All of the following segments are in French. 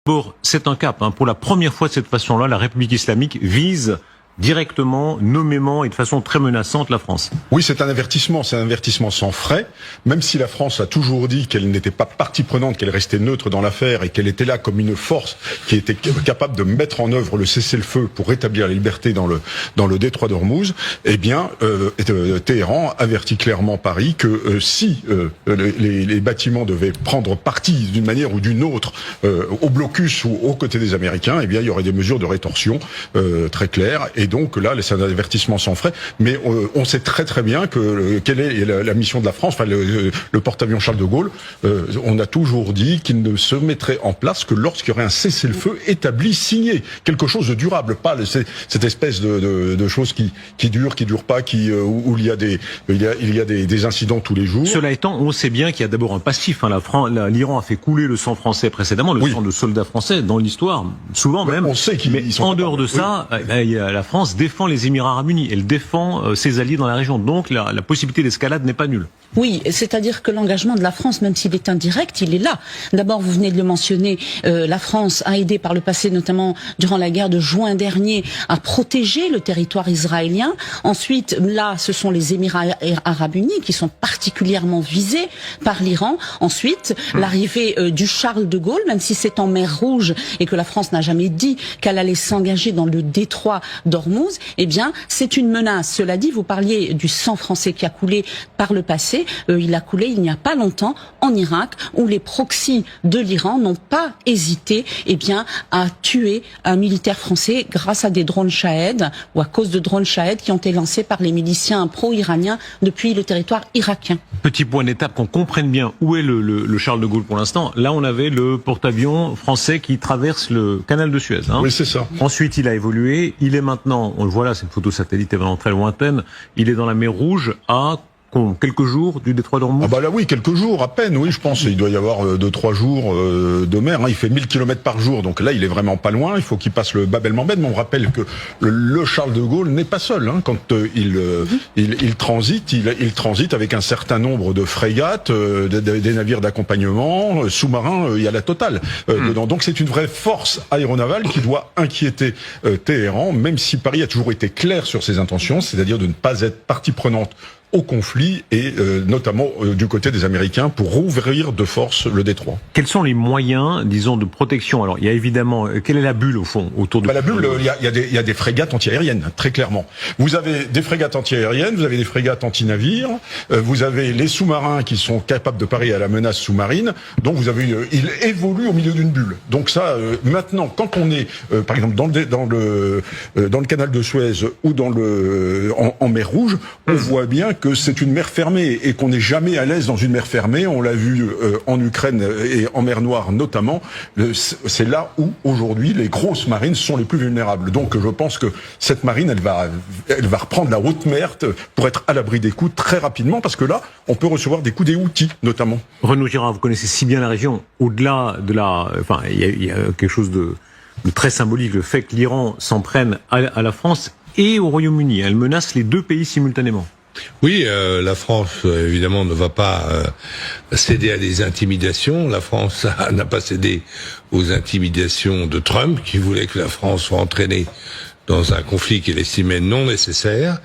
Pour c'est un cap. Pour la première fois de cette façon-là, la République islamique vise directement, nommément et de façon très menaçante la France. Oui, c'est un avertissement sans frais, même si la France a toujours dit qu'elle n'était pas partie prenante, qu'elle restait neutre dans l'affaire et qu'elle était là comme une force qui était capable de mettre en œuvre le cessez-le-feu pour rétablir la liberté dans le détroit d'Ormuz. Eh bien, Téhéran avertit clairement Paris que si les bâtiments devaient prendre parti d'une manière ou d'une autre au blocus ou aux côtés des Américains, eh bien, il y aurait des mesures de rétorsion très claires. Et donc là, c'est un avertissement sans frais. Mais on sait très très bien quelle est la mission de la France. Enfin, le porte-avions Charles de Gaulle, on a toujours dit qu'il ne se mettrait en place que lorsqu'il y aurait un cessez-le-feu établi, signé, quelque chose de durable, pas cette espèce de choses qui durent pas, où il y a des incidents tous les jours. Cela étant, on sait bien qu'il y a d'abord un passif. L'Iran a fait couler le sang français précédemment, le sang de soldats français dans l'histoire, souvent même. On sait qu'ils sont en dehors de ça, la France défend les Émirats Arabes Unis, elle défend ses alliés dans la région, donc la possibilité d'escalade n'est pas nulle. Oui, c'est-à-dire que l'engagement de la France, même s'il est indirect, il est là. D'abord, vous venez de le mentionner, la France a aidé par le passé, notamment durant la guerre de juin dernier, à protéger le territoire israélien. Ensuite, là, ce sont les Émirats Arabes Unis qui sont particulièrement visés par l'Iran. Ensuite, l'arrivée du Charles de Gaulle, même si c'est en mer Rouge et que la France n'a jamais dit qu'elle allait s'engager dans le détroit d'Ormuz, eh bien, c'est une menace. Cela dit, vous parliez du sang français qui a coulé par le passé. Il a coulé il n'y a pas longtemps en Irak, où les proxys de l'Iran n'ont pas hésité, eh bien, à tuer un militaire français grâce à des drones Shahed, ou à cause de drones Shahed qui ont été lancés par les miliciens pro-iraniens depuis le territoire irakien. Petit point d'étape, qu'on comprenne bien où est le Charles de Gaulle pour l'instant. Là, on avait le porte-avions français qui traverse le canal de Suez. Oui, c'est ça. Ensuite, il a évolué. Il est maintenant, on le voit là, c'est une photo satellite vraiment très lointaine, il est dans la mer Rouge à quelques jours du détroit d'Ormuz. Ah bah là oui, quelques jours à peine, oui, je pense. Il doit y avoir 2-3 jours de mer. Il fait 1000 km par jour, donc là il est vraiment pas loin. Il faut qu'il passe le Bab el-Mandeb. Mais on rappelle que le Charles de Gaulle n'est pas seul. Quand il transite avec un certain nombre de frégates, des navires d'accompagnement, sous-marins. Il y a la totale dedans. Donc c'est une vraie force aéronavale qui doit inquiéter Téhéran, même si Paris a toujours été clair sur ses intentions, c'est-à-dire de ne pas être partie prenante au conflit et notamment du côté des Américains pour rouvrir de force le détroit. Quels sont les moyens, disons, de protection? Alors, il y a évidemment, quelle est la bulle au fond autour de la bulle? Il y a des frégates antiaériennes, très clairement. Vous avez des frégates antiaériennes, vous avez des frégates anti-navires, vous avez les sous-marins qui sont capables de parer à la menace sous-marine. Donc vous avez il évolue au milieu d'une bulle. Donc ça, maintenant, quand on est, par exemple, dans le canal de Suez ou en mer Rouge, on voit bien que c'est une mer fermée et qu'on n'est jamais à l'aise dans une mer fermée. On l'a vu en Ukraine et en mer Noire notamment. C'est là où aujourd'hui les grosses marines sont les plus vulnérables. Donc je pense que cette marine, elle va reprendre la haute mer pour être à l'abri des coups très rapidement, parce que là, on peut recevoir des coups des Houthis notamment. Renaud Girard, vous connaissez si bien la région. Au-delà de enfin, il y a quelque chose de très symbolique, le fait que l'Iran s'en prenne à la France et au Royaume-Uni. Elle menace les deux pays simultanément. Oui, la France, évidemment, ne va pas céder à des intimidations. La France n'a pas cédé aux intimidations de Trump, qui voulait que la France soit entraînée dans un conflit qu'il estimait non nécessaire.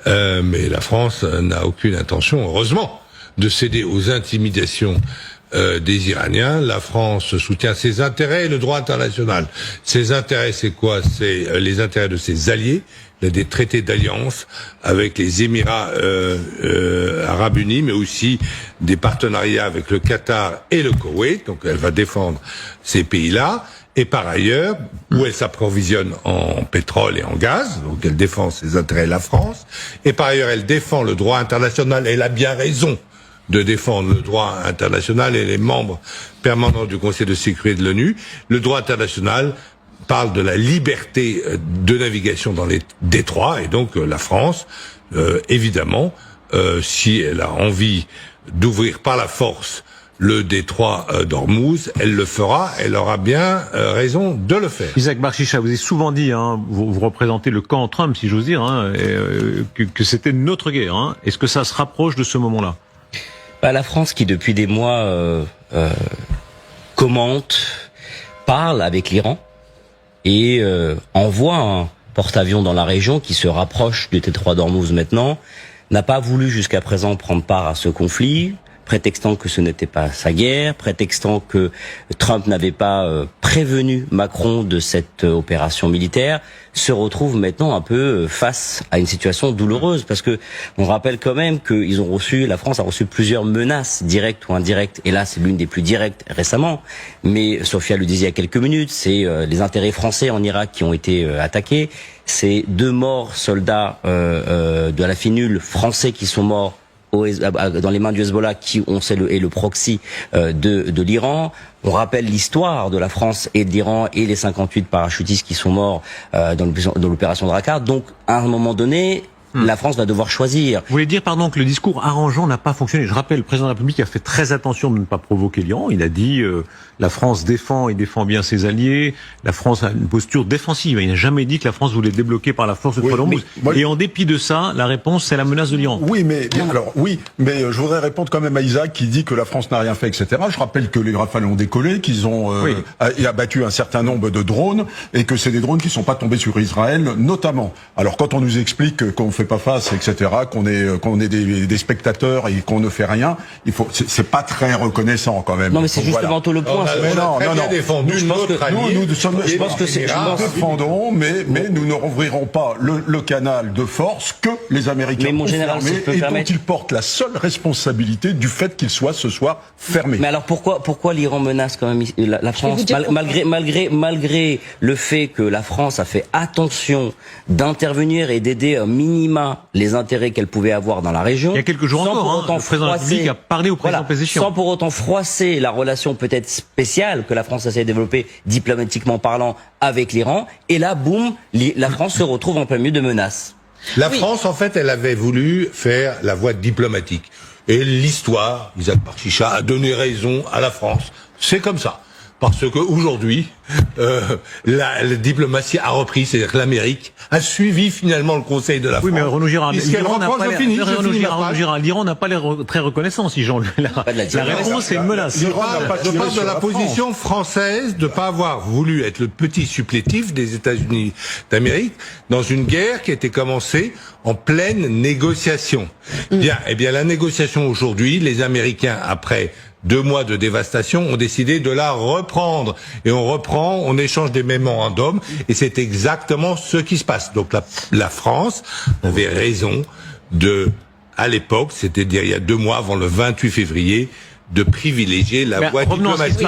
Mais la France n'a aucune intention, heureusement, de céder aux intimidations des Iraniens. La France soutient ses intérêts et le droit international. Ses intérêts, c'est quoi? C'est les intérêts de ses alliés. Il y a des traités d'alliance avec les Émirats Arabes Unis, mais aussi des partenariats avec le Qatar et le Koweït. Donc elle va défendre ces pays-là. Et par ailleurs, où elle s'approvisionne en pétrole et en gaz, donc elle défend ses intérêts, la France. Et par ailleurs, elle défend le droit international. Elle a bien raison de défendre le droit international, et les membres permanents du Conseil de sécurité de l'ONU. Le droit international parle de la liberté de navigation dans les détroits, et donc la France, évidemment, si elle a envie d'ouvrir par la force le détroit d'Ormuz, elle le fera, elle aura bien raison de le faire. Isaac Barchicha, vous avez souvent dit, vous représentez le camp Trump, si j'ose dire, que c'était notre guerre. Est-ce que ça se rapproche de ce moment-là? La France qui depuis des mois commente, parle avec l'Iran et envoie un porte-avions dans la région qui se rapproche du détroit d'Ormuz maintenant, n'a pas voulu jusqu'à présent prendre part à ce conflit, prétextant que ce n'était pas sa guerre, prétextant que Trump n'avait pas prévenu Macron de cette opération militaire, se retrouve maintenant un peu face à une situation douloureuse, parce que on rappelle quand même que la France a reçu plusieurs menaces directes ou indirectes, et là c'est l'une des plus directes récemment, mais Sophia le disait il y a quelques minutes, c'est les intérêts français en Irak qui ont été attaqués, c'est 2 morts soldats de la FINUL français qui sont morts dans les mains du Hezbollah, qui on sait est le proxy de l'Iran. On rappelle l'histoire de la France et de l'Iran et les 58 parachutistes qui sont morts dans l'opération Drakkar. Donc, à un moment donné, la France va devoir choisir. Vous voulez dire, pardon, que le discours arrangeant n'a pas fonctionné. Je rappelle, le président de la République a fait très attention de ne pas provoquer l'Iran. Il a dit la France défend et défend bien ses alliés. La France a une posture défensive. Il n'a jamais dit que la France voulait débloquer par la force le Troisième Reich. Et en dépit de ça, la réponse, c'est la menace de l'Iran. Oui, mais je voudrais répondre quand même à Isaac qui dit que la France n'a rien fait, etc. Je rappelle que les Rafales ont décollé, qu'ils ont abattu un certain nombre de drones et que c'est des drones qui sont pas tombés sur Israël, notamment. Alors quand on nous explique qu'on fait pas face, etc., qu'on est des spectateurs et qu'on ne fait rien, c'est pas très reconnaissant quand même. Non, mais c'est justement tout le point. Non. Défendu notre allié. Nous défendons, mais nous ne rouvrirons pas le canal de force que les Américains ont fermé et dont ils portent la seule responsabilité du fait qu'il soit ce soir fermé. Mais alors pourquoi l'Iran menace quand même la France malgré le fait que la France a fait attention d'intervenir et d'aider un minima les intérêts qu'elle pouvait avoir dans la région. Il y a quelques jours encore, le président de la République a parlé au président Pézechian. Sans pour autant froisser la relation peut-être spéciale que la France essaie de développer diplomatiquement parlant avec l'Iran. Et là, boum, la France se retrouve en plein milieu de menaces. La France, en fait, elle avait voulu faire la voie diplomatique. Et l'histoire, Isaac Parchicha, a donné raison à la France. C'est comme ça. Parce que aujourd'hui, la diplomatie a repris, c'est-à-dire que l'Amérique a suivi finalement le Conseil de la France. Oui, mais Renaud Girard, l'Iran n'a pas l'air très reconnaissant, si Jean la réponse est une menace. Je parle de la position française de ne pas avoir voulu être le petit supplétif des États-Unis d'Amérique dans une guerre qui était commencée en pleine négociation. Bien, la négociation aujourd'hui, les Américains, après 2 mois de dévastation, ont décidé de la reprendre. Et on échange des mémorandums, et c'est exactement ce qui se passe. Donc la France avait raison à l'époque, c'est-à-dire il y a 2 mois avant le 28 février, de privilégier la voie diplomatique.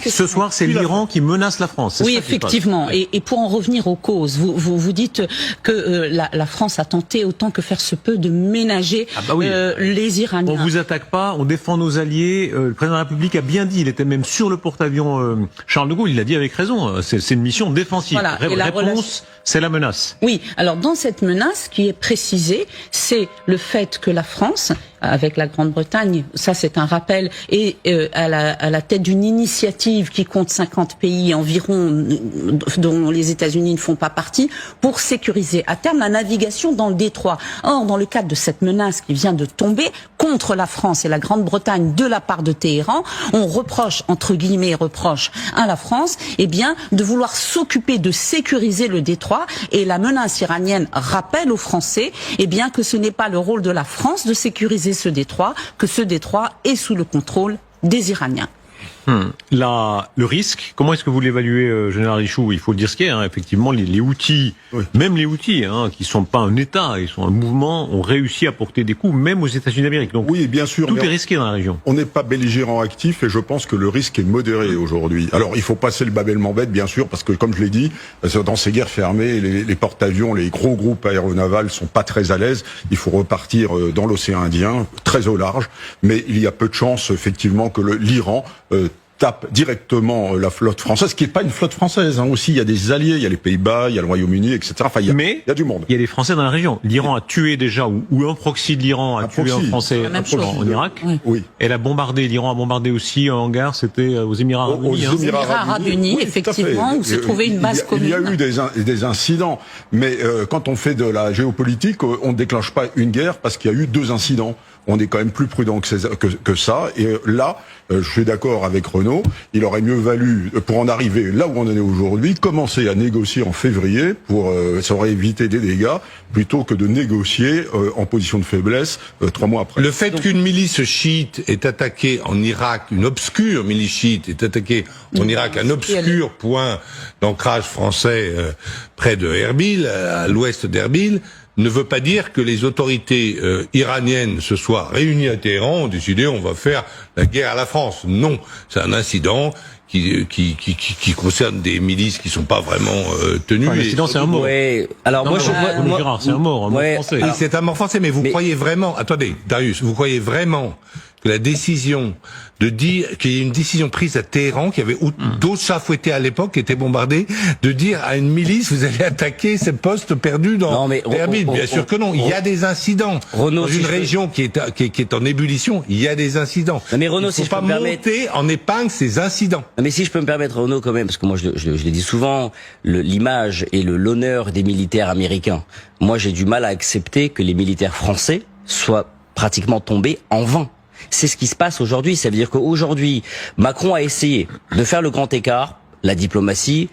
Ce soir, c'est l'Iran qui menace la France. Oui, effectivement. Et pour en revenir aux causes, vous dites que la France a tenté autant que faire se peut de ménager les Iraniens. On vous attaque pas, on défend nos alliés. Le président de la République a bien dit, il était même sur le porte-avions Charles de Gaulle, il l'a dit avec raison. C'est une mission défensive. Voilà. Réponse, c'est la menace. Oui, alors dans cette menace qui est précisée, c'est le fait que la France, avec la Grande-Bretagne, ça c'est un rappel, est à la tête d'une initiative qui compte 50 pays environ, dont les États-Unis ne font pas partie, pour sécuriser à terme la navigation dans le détroit. Or, dans le cadre de cette menace qui vient de tomber contre la France et la Grande-Bretagne de la part de Téhéran, on reproche, entre guillemets, à la France, de vouloir s'occuper de sécuriser le détroit, et la menace iranienne rappelle aux Français, que ce n'est pas le rôle de la France de sécuriser ce détroit, que ce détroit est sous le contrôle des Iraniens. Le risque, comment est-ce que vous l'évaluez, Général Richoux? Il faut le dire ce qu'est, effectivement, les Houthis, même les Houthis, qui sont pas un État, ils sont un mouvement, ont réussi à porter des coups, même aux États-Unis d'Amérique. Donc, oui, bien sûr, tout est risqué dans la région. On n'est pas belligérant actif, et je pense que le risque est modéré aujourd'hui. Alors, il faut passer le Bab el-Mandeb, bien sûr, parce que, comme je l'ai dit, dans ces guerres fermées, les porte-avions, les gros groupes aéronavals sont pas très à l'aise. Il faut repartir dans l'océan Indien, très au large, mais il y a peu de chances, effectivement, que l'Iran tape directement la flotte française, qui n'est pas une flotte française. Aussi, il y a des alliés, il y a les Pays-Bas, il y a le Royaume-Uni, etc. Enfin, il y a du monde. Il y a des Français dans la région. L'Iran a tué déjà, ou un proxy de l'Iran a tué un Français en Irak. Oui. Elle a bombardé, l'Iran a bombardé aussi un hangar, c'était aux Émirats Arabes Unis. Aux Émirats Arabes Unis, effectivement, où se trouvait une base commune. Il y a eu des incidents, mais quand on fait de la géopolitique, on ne déclenche pas une guerre parce qu'il y a eu 2 incidents. on est quand même plus prudent que ça. Et là, je suis d'accord avec Renaud, il aurait mieux valu, pour en arriver là où on en est aujourd'hui, commencer à négocier en février pour ça aurait évité des dégâts, plutôt que de négocier en position de faiblesse 3 mois après. Le fait qu'une milice chiite est attaquée en Irak, une obscure milice chiite est attaquée en Irak, un obscur point d'ancrage français près de Erbil, à l'ouest d'Erbil, ne veut pas dire que les autorités iraniennes se soient réunies à Téhéran, ont décidé on va faire la guerre à la France. Non, c'est un incident qui concerne des milices qui sont pas vraiment tenues. Enfin, l'incident, c'est un mot. Ouais. Alors Non, moi, Gérard, c'est un mot français. Oui, c'est un mot français, mais vous croyez vraiment, attendez, Darius, vous croyez vraiment que la décision de dire qu'il y a une décision prise à Téhéran, qu'il y avait d'autres chats fouettés à l'époque qui étaient bombardés, de dire à une milice vous allez attaquer ces postes perdus dans Erbil. Bien sûr que non, il y a des incidents. Renaud, dans une région qui est en ébullition, il y a des incidents. Non, mais Renaud, il faut pas monter en épingle ces incidents. Non, mais si je peux me permettre, Renaud, quand même, parce que moi je l'ai dit souvent, l'image et l'honneur des militaires américains. Moi, j'ai du mal à accepter que les militaires français soient pratiquement tombés en vain. C'est ce qui se passe aujourd'hui. Ça veut dire qu'aujourd'hui, Macron a essayé de faire le grand écart. La diplomatie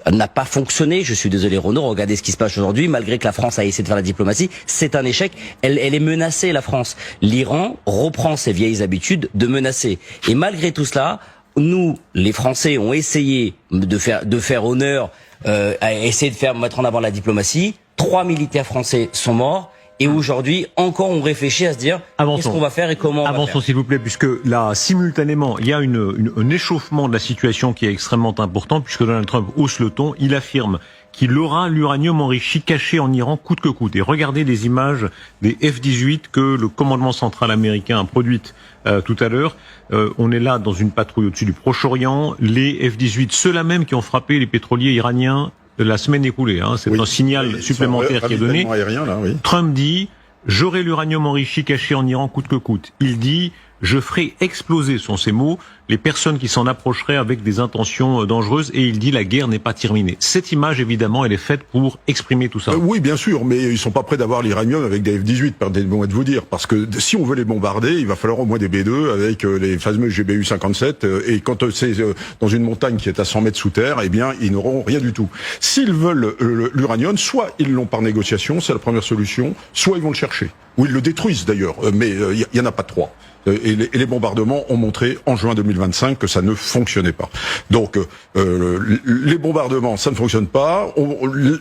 n'a pas fonctionné. Je suis désolé, Renaud. Regardez ce qui se passe aujourd'hui. Malgré que la France a essayé de faire la diplomatie, c'est un échec. Elle est menacée, la France. L'Iran reprend ses vieilles habitudes de menacer. Et malgré tout cela, nous, les Français, ont essayé de faire honneur, à essayer de mettre en avant la diplomatie. 3 militaires français sont morts. Et aujourd'hui, encore, on réfléchit à se dire qu'est-ce qu'on va faire et comment on va faire. Avançons, s'il vous plaît, puisque là, simultanément, il y a un échauffement de la situation qui est extrêmement important, puisque Donald Trump hausse le ton. Il affirme qu'il aura l'uranium enrichi caché en Iran coûte que coûte. Et regardez les images des F-18 que le commandement central américain a produites tout à l'heure. On est là dans une patrouille au-dessus du Proche-Orient. Les F-18, ceux-là même qui ont frappé les pétroliers iraniens de la semaine écoulée. C'est un signal supplémentaire qui est donné. Aérien, là, oui. Trump dit « J'aurai l'uranium enrichi caché en Iran coûte que coûte ». Il dit « Je ferai exploser », sont ces mots, les personnes qui s'en approcheraient avec des intentions dangereuses. Et il dit « La guerre n'est pas terminée ». Cette image, évidemment, elle est faite pour exprimer tout ça. Oui, bien sûr, mais ils sont pas prêts d'avoir l'uranium avec des F-18, pardonnez-moi de vous dire. Parce que si on veut les bombarder, il va falloir au moins des B-2 avec les fameux GBU-57. Et quand c'est dans une montagne qui est à 100 mètres sous terre, eh bien, ils n'auront rien du tout. S'ils veulent l'uranium, soit ils l'ont par négociation, c'est la première solution, soit ils vont le chercher. Ou ils le détruisent d'ailleurs, mais il y en a pas 3. Et les bombardements ont montré en juin 2025 que ça ne fonctionnait pas. Donc les bombardements, ça ne fonctionne pas.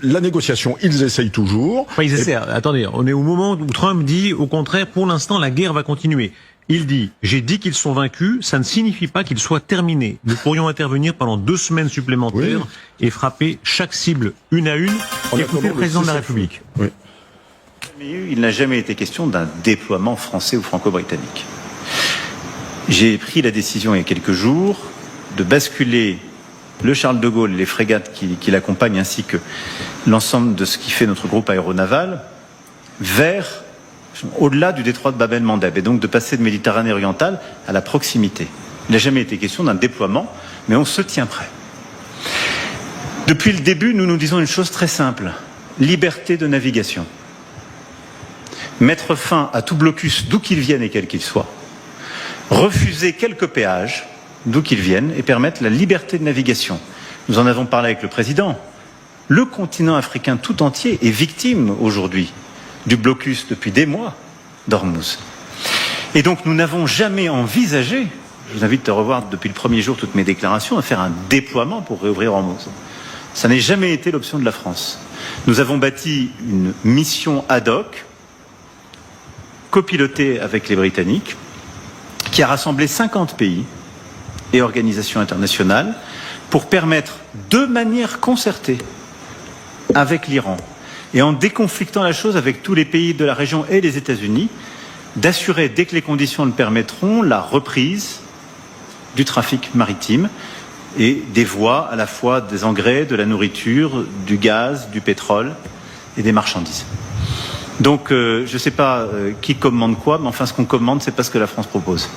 La négociation, ils essayent toujours. Enfin, ils essaient. Attendez, on est au moment où Trump dit, au contraire, pour l'instant, la guerre va continuer. Il dit, j'ai dit qu'ils sont vaincus, ça ne signifie pas qu'ils soient terminés. Nous pourrions intervenir pendant 2 semaines supplémentaires et frapper chaque cible une à une. Écoutez le président de la République. Oui. Il n'a jamais été question d'un déploiement français ou franco-britannique. J'ai pris la décision il y a quelques jours de basculer le Charles de Gaulle, les frégates qui l'accompagnent, ainsi que l'ensemble de ce qui fait notre groupe aéronaval, vers au-delà du détroit de Bab el-Mandeb, et donc de passer de Méditerranée orientale à la proximité. Il n'a jamais été question d'un déploiement, mais on se tient prêt. Depuis le début, nous nous disons une chose très simple: liberté de navigation. Mettre fin à tout blocus, d'où qu'il vienne et quel qu'il soit. Refuser quelques péages, d'où qu'ils viennent, et permettre la liberté de navigation. Nous en avons parlé avec le président. Le continent africain tout entier est victime aujourd'hui du blocus depuis des mois d'Ormuz. Et donc nous n'avons jamais envisagé, je vous invite à revoir depuis le premier jour toutes mes déclarations, à faire un déploiement pour réouvrir Ormuz. Ça n'a jamais été l'option de la France. Nous avons bâti une mission ad hoc, copilotée avec les Britanniques, qui a rassemblé 50 pays et organisations internationales pour permettre, de manière concertée avec l'Iran, et en déconflictant la chose avec tous les pays de la région et les États-Unis, d'assurer, dès que les conditions le permettront, la reprise du trafic maritime et des voies à la fois des engrais, de la nourriture, du gaz, du pétrole et des marchandises. Donc je ne sais pas qui commande quoi, mais enfin ce qu'on commande, c'est pas ce que la France propose.